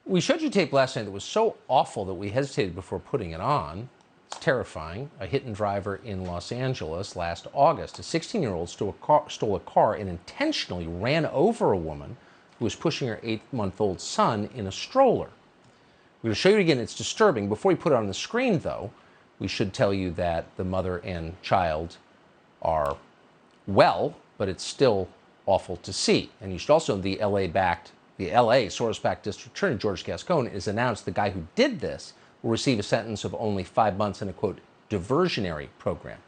We showed you tape last night that was so awful that we hesitated before putting it on. It's terrifying. A hit and driver in Los Angeles last August. A 16-year-old stole a car and intentionally ran over a woman who was pushing her 8-month-old son in a stroller. We're going to show you again. It's disturbing. Before we put it on the screen, though, we should tell you that the mother and child are well, but it's still awful to see. And you should also know the LA Soros-backed District Attorney, George Gascon, has announced the guy who did this will receive a sentence of only 5 months in a, quote, diversionary program.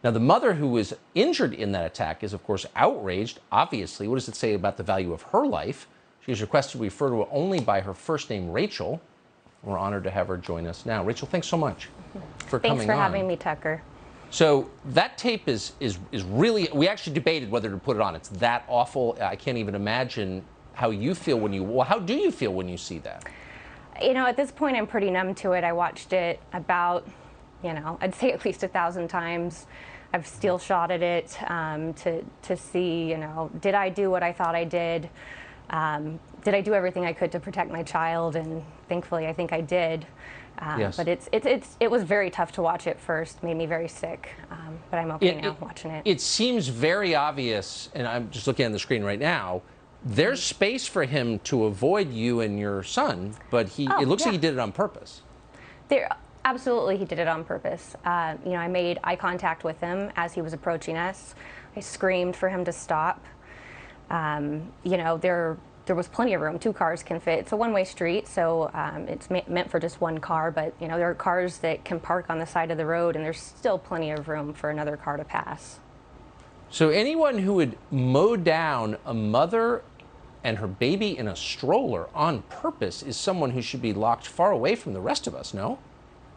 Now, the mother who was injured in that attack is, of course, outraged. Obviously, what does it say about the value of her life? She has requested to refer to her only by her first name, Rachel. We're honored to have her join us now. Rachel, thanks so much for coming on. Thanks for having me, Tucker. So that tape is really, we actually debated whether to put it on. It's that awful. I can't even imagine how you feel when how do you feel when you see that? You know, at this point, I'm pretty numb to it. I watched it about, I'd say at least 1,000 times. I've still shotted it to see, did I do what I thought I did? Did I do everything I could to protect my child? And thankfully, I think I did. Yes. But it was very tough to watch at first, made me very sick. But I'm okay now watching it. It seems very obvious, and I'm just looking at the screen right now, there's space for him to avoid you and your son, but it looks like he did it on purpose. Absolutely, he did it on purpose. I made eye contact with him as he was approaching us. I screamed for him to stop. There was plenty of room. 2 cars can fit. It's a one-way street, so it's meant for just one car, but there are cars that can park on the side of the road, and there's still plenty of room for another car to pass. So anyone who would mow down a mother and her baby in a stroller on purpose is someone who should be locked far away from the rest of us, no?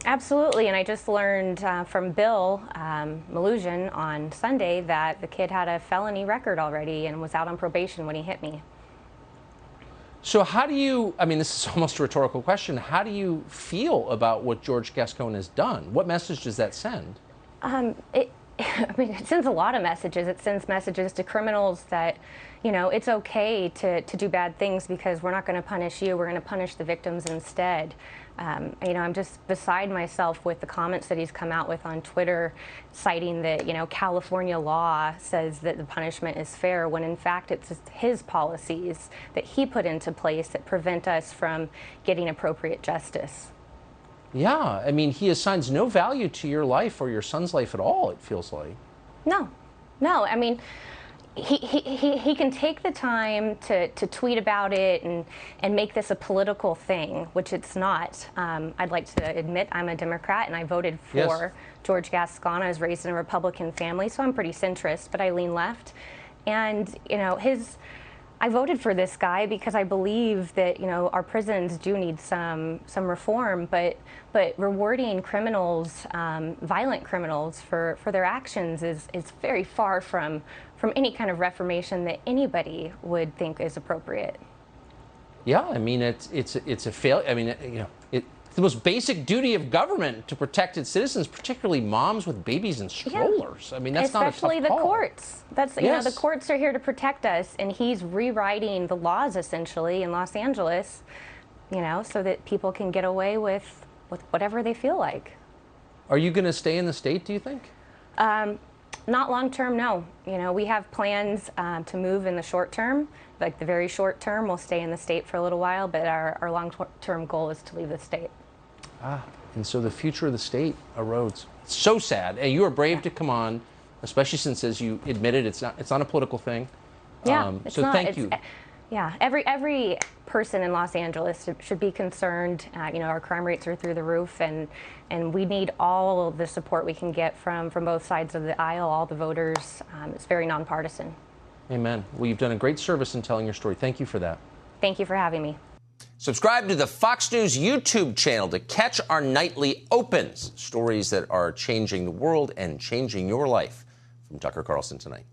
Absolutely, and I just learned from Bill Malusian on Sunday that the kid had a felony record already and was out on probation when he hit me. So how do you, this is almost a rhetorical question, how do you feel about what George Gascon has done? What message does that send? It sends a lot of messages. It sends messages to criminals that, it's okay to do bad things because we're not going to punish you. We're going to punish the victims instead. I'm just beside myself with the comments that he's come out with on Twitter, citing that, California law says that the punishment is fair, when in fact it's just his policies that he put into place that prevent us from getting appropriate justice. Yeah, he assigns no value to your life or your son's life at all, it feels like. No. He can take the time to tweet about it and make this a political thing, which it's not. I'd like to admit I'm a Democrat and I voted for George Gascon. I was raised in a Republican family, so I'm pretty centrist, but I lean left. And, I voted for this guy because I believe that, our prisons do need some reform, but rewarding criminals, violent criminals for their actions is very far from any kind of reformation that anybody would think is appropriate. Yeah, it's a failure. It's the most basic duty of government to protect its citizens, particularly moms with babies in strollers. Yeah. That's not a tough call. Especially the courts. The courts are here to protect us, and he's rewriting the laws essentially in Los Angeles, so that people can get away with whatever they feel like. Are you going to stay in the state, do you think? Not long term, no. We have plans to move in the short term. Like the very short term, we'll stay in the state for a little while, but our long-term goal is to leave the state. And so the future of the state erodes. It's so sad. And you are brave to come on, especially since, as you admitted, it's not a political thing. Yeah, thank you. Yeah, every person in Los Angeles should be concerned. Our crime rates are through the roof, and we need all of the support we can get from both sides of the aisle, all the voters. It's very nonpartisan. Amen. Well, you've done a great service in telling your story. Thank you for that. Thank you for having me. Subscribe to the Fox News YouTube channel to catch our nightly opens, stories that are changing the world and changing your life. From Tucker Carlson Tonight.